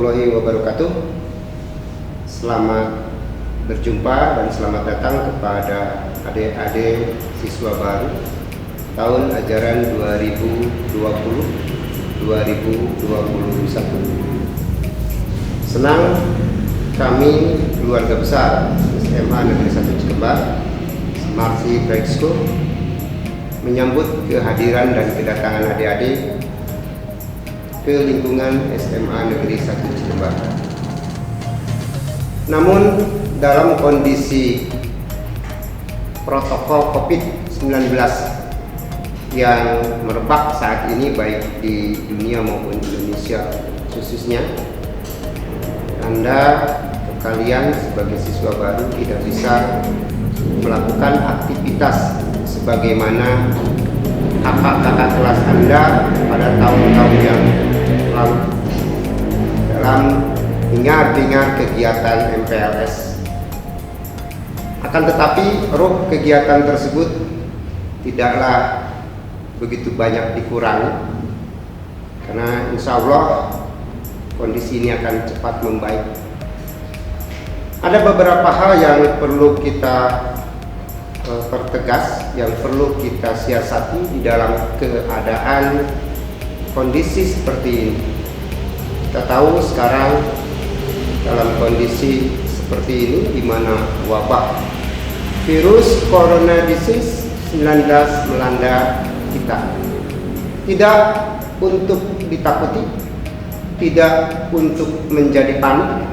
warahmatullahi wabarakatuh. Selamat berjumpa dan selamat datang kepada adik-adik siswa baru tahun ajaran 2020-2021. Senang kami keluarga besar SMA Negeri 1 Cikembar, Marsi Private School, menyambut kehadiran dan kedatangan adik-adik ke lingkungan SMA Negeri 1 Cikembar. Namun dalam kondisi protokol COVID-19 yang merebak saat ini baik di dunia maupun Indonesia khususnya, Anda kalian sebagai siswa baru tidak bisa melakukan aktivitas sebagaimana kakak-kakak kelas Anda pada tahun-tahun yang lalu dalam hingar-bingar kegiatan MPLS. Akan tetapi roh kegiatan tersebut tidaklah begitu banyak dikurangi, karena insya Allah kondisi ini akan cepat membaik. Ada beberapa hal yang perlu kita pertegas, yang perlu kita siasati di dalam keadaan kondisi seperti ini. Kita tahu sekarang dalam kondisi seperti ini di mana wabah virus corona disease 19 melanda kita. Tidak untuk ditakuti, tidak untuk menjadi panik,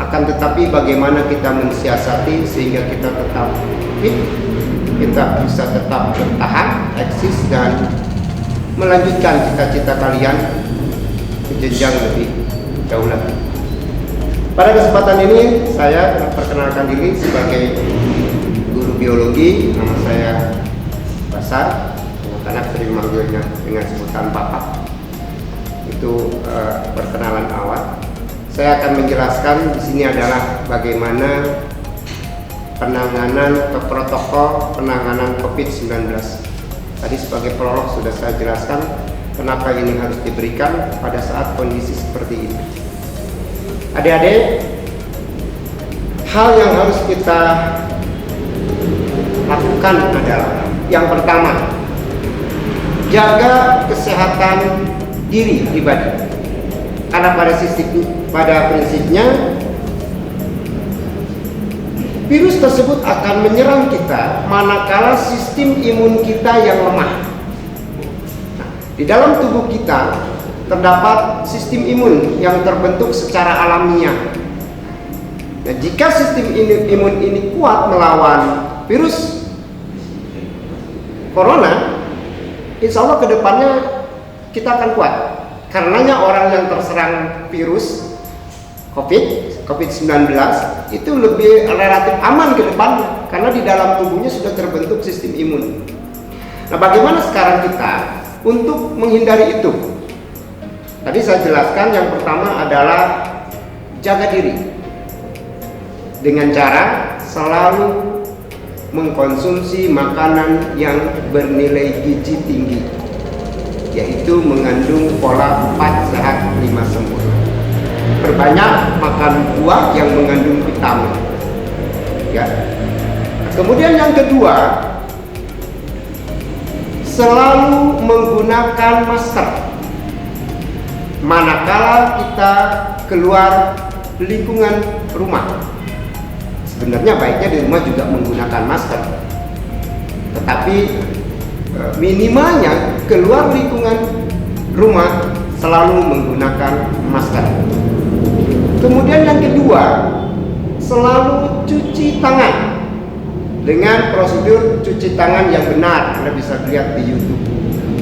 akan tetapi bagaimana kita mensiasati sehingga kita tetap fit, kita bisa tetap bertahan, eksis, dan melanjutkan cita-cita kalian ke jenjang lebih jauh lagi. Pada kesempatan ini saya perkenalkan diri sebagai guru biologi. Nama saya Basar, anak sering manggilnya dengan sebutan Bapak. Itu perkenalan awal. Saya akan menjelaskan di sini adalah bagaimana penanganan atau protokol penanganan COVID-19. Tadi sebagai prolog sudah saya jelaskan kenapa ini harus diberikan pada saat kondisi seperti ini. Adik-adik, hal yang harus kita lakukan adalah yang pertama, jaga kesehatan diri pribadi. Karena pada prinsipnya virus tersebut akan menyerang kita manakala sistem imun kita yang lemah. Nah, di dalam tubuh kita terdapat sistem imun yang terbentuk secara alamiah. Nah, jika sistem imun ini kuat melawan virus corona, insya Allah kedepannya kita akan kuat. Karenanya orang yang terserang virus COVID-19 itu lebih relatif aman ke depan, karena di dalam tubuhnya sudah terbentuk sistem imun. Nah, bagaimana sekarang kita untuk menghindari itu? Tadi saya jelaskan yang pertama adalah jaga diri dengan cara selalu mengkonsumsi makanan yang bernilai gizi tinggi, yaitu mengandung pola 4 sehat 5 sempurna. Perbanyak makan buah yang mengandung vitamin. Ya. Kemudian yang kedua, selalu menggunakan masker manakala kita keluar lingkungan rumah. Sebenarnya baiknya di rumah juga menggunakan masker, tetapi minimalnya keluar lingkungan rumah selalu menggunakan masker. Kemudian yang kedua, selalu cuci tangan dengan prosedur cuci tangan yang benar. Anda bisa lihat di YouTube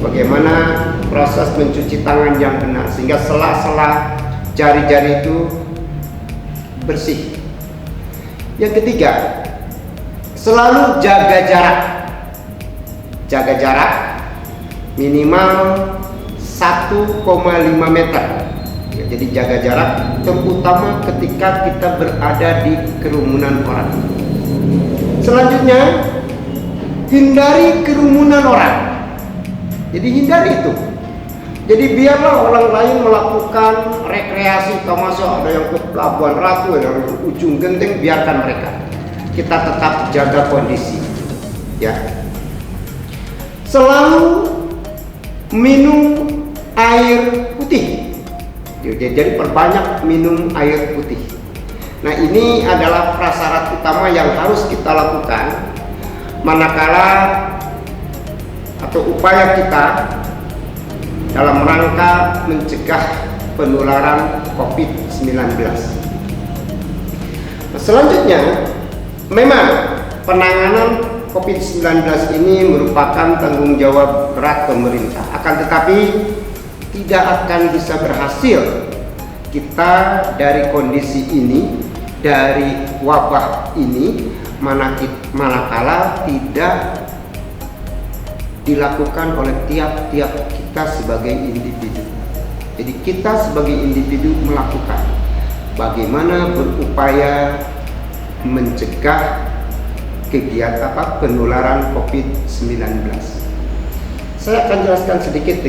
bagaimana proses mencuci tangan yang benar sehingga sela-sela jari-jari itu bersih. Yang ketiga, selalu jaga jarak. Jaga jarak minimal 1,5 meter. Ya, jadi jaga jarak terutama ketika kita berada di kerumunan orang. Selanjutnya, hindari kerumunan orang. Jadi hindari itu. Jadi biarlah orang lain melakukan rekreasi, termasuk ada yang ke Pelabuhan Ratu, yang ke ujung Genteng, biarkan mereka. Kita tetap jaga kondisi, ya. Selalu minum air putih. Jadi perbanyak minum air putih. Nah, ini adalah prasyarat utama yang harus kita lakukan manakala atau upaya kita dalam rangka mencegah penularan COVID-19. Nah, selanjutnya, memang penanganan COVID-19 ini merupakan tanggung jawab berat pemerintah. Akan tetapi tidak akan bisa berhasil kita dari kondisi ini, dari wabah ini, manakala tidak dilakukan oleh tiap-tiap kita sebagai individu. Jadi kita sebagai individu melakukan bagaimana berupaya mencegah kegiatan penularan COVID-19. Saya akan jelaskan sedikit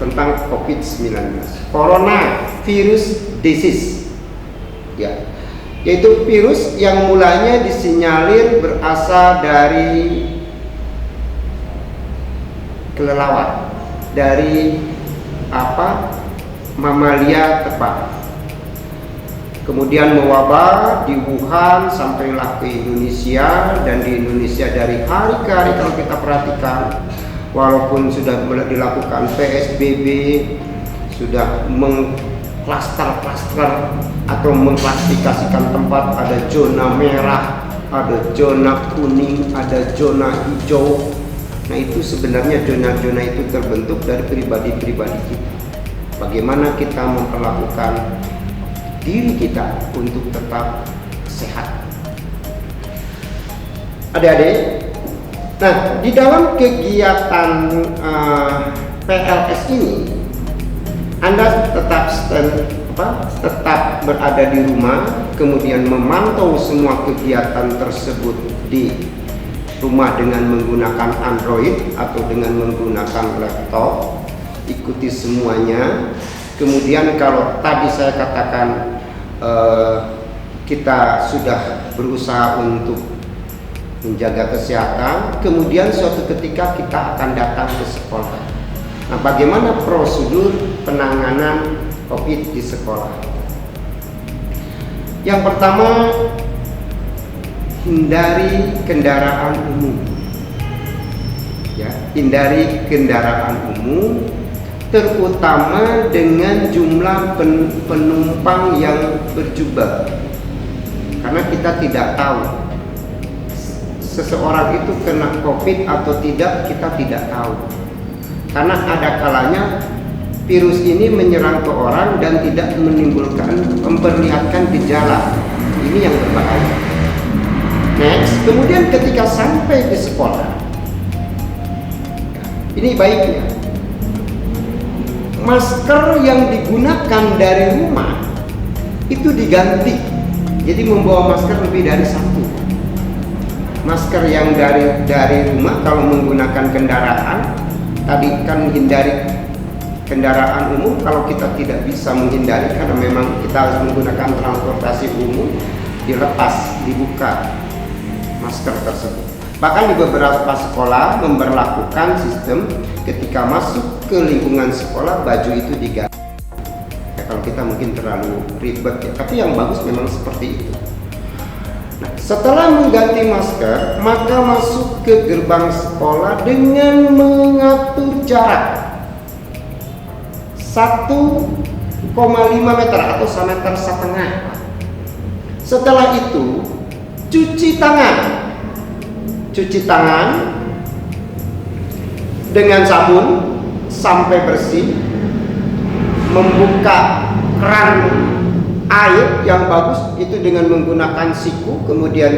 tentang COVID-19, coronavirus disease, ya, yaitu virus yang mulanya disinyalir berasal dari kelelawar, dari mamalia terbang, kemudian mewabah di Wuhan sampailah ke Indonesia, dan di Indonesia dari hari ke hari kalau kita perhatikan, walaupun sudah dilakukan PSBB, sudah mengklaster-klaster atau mengklasifikasikan tempat, ada zona merah, ada zona kuning, ada zona hijau. Nah, itu sebenarnya zona-zona itu terbentuk dari pribadi-pribadi kita. Bagaimana kita memperlakukan diri kita untuk tetap sehat. Adik-adik, nah, di dalam kegiatan PLS ini, Anda tetap berada di rumah, kemudian memantau semua kegiatan tersebut di rumah dengan menggunakan Android atau dengan menggunakan laptop, ikuti semuanya. Kemudian kalau tadi saya katakan kita sudah berusaha untuk menjaga kesehatan, kemudian suatu ketika kita akan datang ke sekolah. Nah, bagaimana prosedur penanganan COVID di sekolah? Yang pertama, hindari kendaraan umum. Ya, hindari kendaraan umum, terutama dengan jumlah penumpang yang berjubel. Karena kita tidak tahu seseorang itu kena COVID atau tidak, kita tidak tahu. Karena ada kalanya virus ini menyerang ke orang dan tidak memperlihatkan gejala. Ini yang berbahaya. Next, kemudian ketika sampai di sekolah, ini baiknya masker yang digunakan dari rumah itu diganti. Jadi membawa masker lebih dari satu. Masker yang dari rumah kalau menggunakan kendaraan, tadi kan hindari kendaraan umum. Kalau kita tidak bisa menghindari karena memang kita harus menggunakan transportasi umum, dilepas, dibuka masker tersebut. Bahkan di beberapa sekolah memberlakukan sistem ketika masuk ke lingkungan sekolah baju itu diganti. Ya, kalau kita mungkin terlalu ribet ya, tapi yang bagus memang seperti itu. Nah, setelah mengganti masker, maka masuk ke gerbang sekolah dengan mengatur jarak 1,5 meter atau 1,5 meter. Setelah itu cuci tangan dengan sabun sampai bersih, membuka keran air yang bagus itu dengan menggunakan siku, kemudian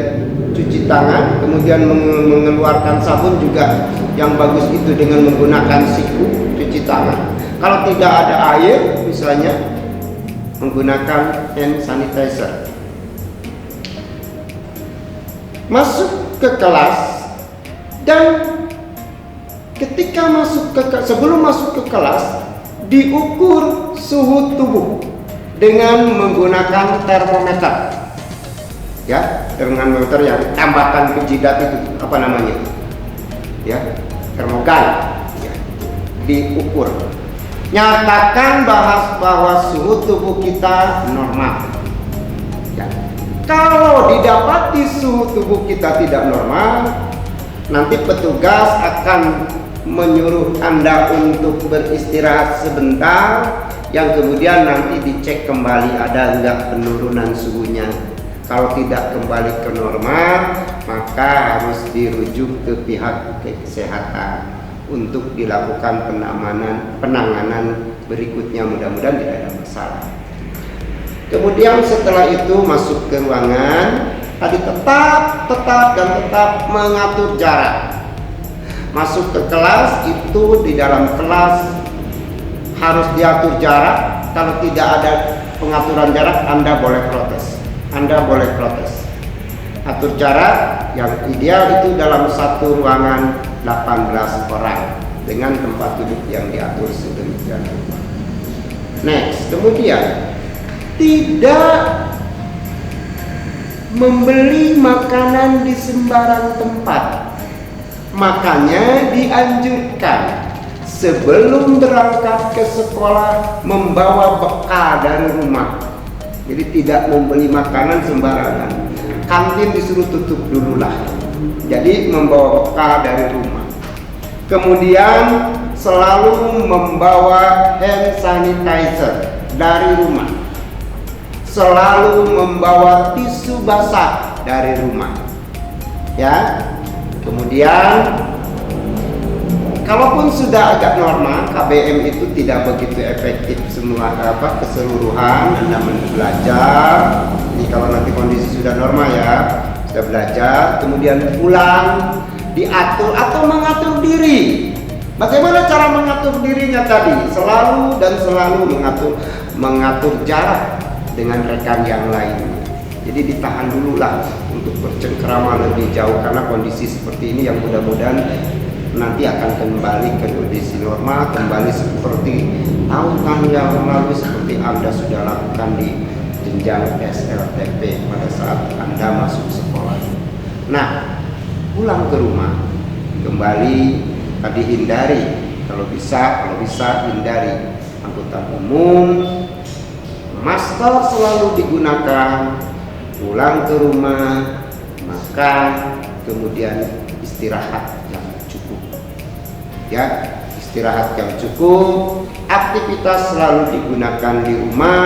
cuci tangan, kemudian mengeluarkan sabun juga yang bagus itu dengan menggunakan siku, cuci tangan. Kalau tidak ada air, misalnya menggunakan hand sanitizer. Masuk ke kelas, dan ketika sebelum masuk ke kelas, diukur suhu tubuh dengan menggunakan termometer. Ya, termometer yang tambahkan ke jidat itu apa namanya? Ya, termogan. Ya, diukur. Nyatakan bahwa suhu tubuh kita normal. Ya. Kalau didapati suhu tubuh kita tidak normal, nanti petugas akan menyuruh Anda untuk beristirahat sebentar, yang kemudian nanti dicek kembali ada enggak penurunan suhunya. Kalau tidak kembali ke normal, maka harus dirujuk ke pihak kesehatan untuk dilakukan penanganan berikutnya. Mudah-mudahan tidak ada masalah. Kemudian setelah itu masuk ke ruangan, tadi tetap mengatur jarak. Masuk ke kelas itu, di dalam kelas harus diatur jarak. Kalau tidak ada pengaturan jarak, Anda boleh protes. Atur jarak yang ideal itu dalam satu ruangan 18 orang dengan tempat duduk yang diatur sedemikian rupa. Next, kemudian tidak membeli makanan di sembarang tempat. Makanya dianjurkan sebelum berangkat ke sekolah membawa bekal dari rumah. Jadi tidak membeli makanan sembarangan. Kantin disuruh tutup dulu lah. Jadi membawa bekal dari rumah. Kemudian selalu membawa hand sanitizer dari rumah. Selalu membawa tisu basah dari rumah. Ya. Kemudian kalaupun sudah agak normal, KBM itu tidak begitu efektif semua keseluruhan. Anda belajar. Ini kalau nanti kondisi sudah normal ya, sudah belajar, kemudian pulang, diatur atau mengatur diri. Bagaimana cara mengatur dirinya tadi? Selalu mengatur jarak dengan rekan yang lain. Jadi ditahan dulu lah untuk bercengkrama lebih jauh, karena kondisi seperti ini yang mudah-mudahan nanti akan kembali ke kondisi normal, kembali seperti tahun-tahun yang lalu, seperti Anda sudah lakukan di jenjang SLTP pada saat Anda masuk sekolah. Nah, pulang ke rumah kembali tadi hindari, kalau bisa hindari angkutan umum, masker selalu digunakan, pulang ke rumah, makan, kemudian istirahat yang cukup. Ya, istirahat yang cukup, aktivitas selalu digunakan di rumah.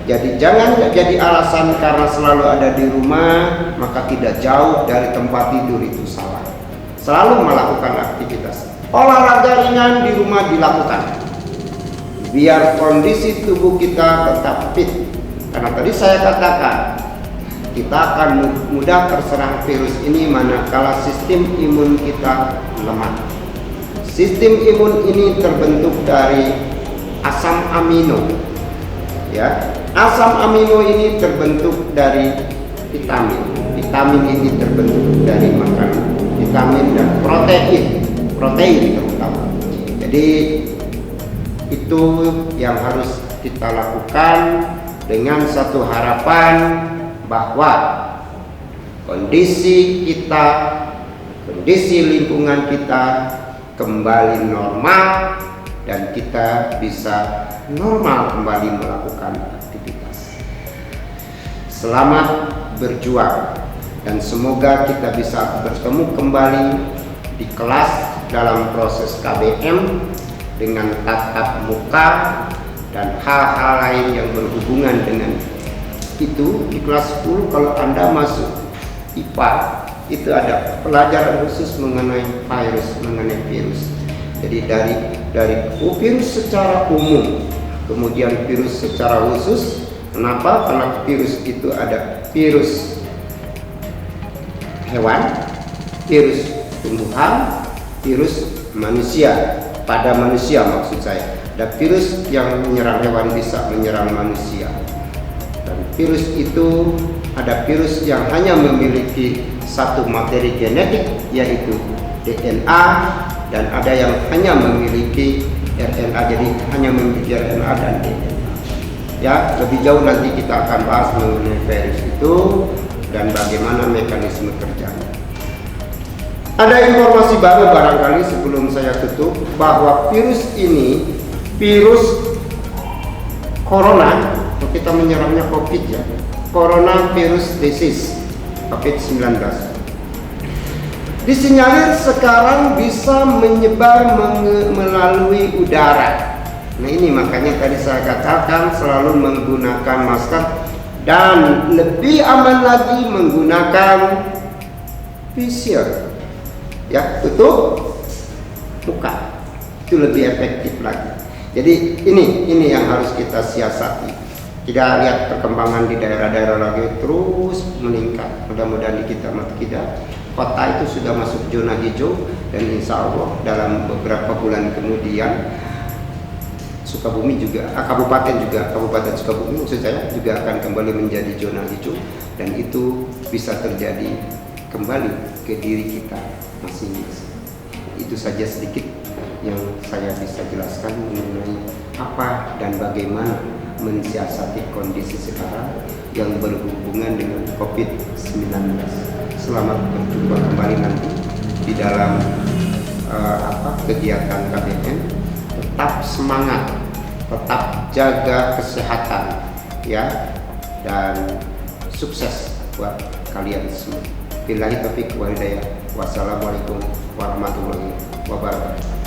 Jadi jangan jadi alasan karena selalu ada di rumah maka tidak jauh dari tempat tidur, itu salah. Selalu melakukan aktivitas. Olahraga ringan di rumah dilakukan, biar kondisi tubuh kita tetap fit. Karena tadi saya katakan, kita akan mudah terserang virus ini manakala sistem imun kita lemah. Sistem imun ini terbentuk dari asam amino. Ya, asam amino ini terbentuk dari vitamin. Vitamin ini terbentuk dari makanan, vitamin dan protein terutama. Jadi itu yang harus kita lakukan dengan satu harapan bahwa kondisi kita, kondisi lingkungan kita kembali normal dan kita bisa normal kembali melakukan aktivitas. Selamat berjuang dan semoga kita bisa bertemu kembali di kelas dalam proses KBM dengan tatap muka dan hal-hal lain yang berhubungan dengan itu. Di kelas 10 kalau Anda masuk IPA itu ada pelajaran khusus mengenai virus. Jadi dari virus secara umum, kemudian virus secara khusus. Kenapa? Karena virus itu ada virus hewan, virus tumbuhan, virus manusia. Pada manusia maksud saya, ada virus yang menyerang hewan bisa menyerang manusia. Dan virus itu ada virus yang hanya memiliki satu materi genetik yaitu DNA, dan ada yang hanya memiliki RNA, jadi hanya memiliki RNA dan DNA. Ya, lebih jauh nanti kita akan bahas mengenai virus itu dan bagaimana mekanisme kerjanya. Ada informasi baru barangkali sebelum saya tutup, bahwa virus ini, virus corona, kita menyerangnya COVID ya, coronavirus disease COVID-19, disinyalir sekarang bisa menyebar melalui udara. Nah ini makanya tadi saya katakan selalu menggunakan masker, dan lebih aman lagi menggunakan PCR. Ya, tutup muka, itu lebih efektif lagi. Jadi ini yang harus kita siasati. Kita lihat perkembangan di daerah-daerah lagi terus meningkat. Mudah-mudahan di kita kota itu sudah masuk zona hijau, dan insya Allah dalam beberapa bulan kemudian Sukabumi juga, Kabupaten Sukabumi maksud saya juga akan kembali menjadi zona hijau, dan itu bisa terjadi kembali ke diri kita masing-masing. Itu saja sedikit yang saya bisa jelaskan mengenai apa dan bagaimana mensiasati kondisi sekarang yang berhubungan dengan COVID-19. Selamat berjumpa kembali nanti di dalam kegiatan KBN. Tetap semangat, tetap jaga kesehatan ya, dan sukses buat kalian semua. Billahi taufiq wal hidayah. Wassalamualaikum warahmatullahi wabarakatuh.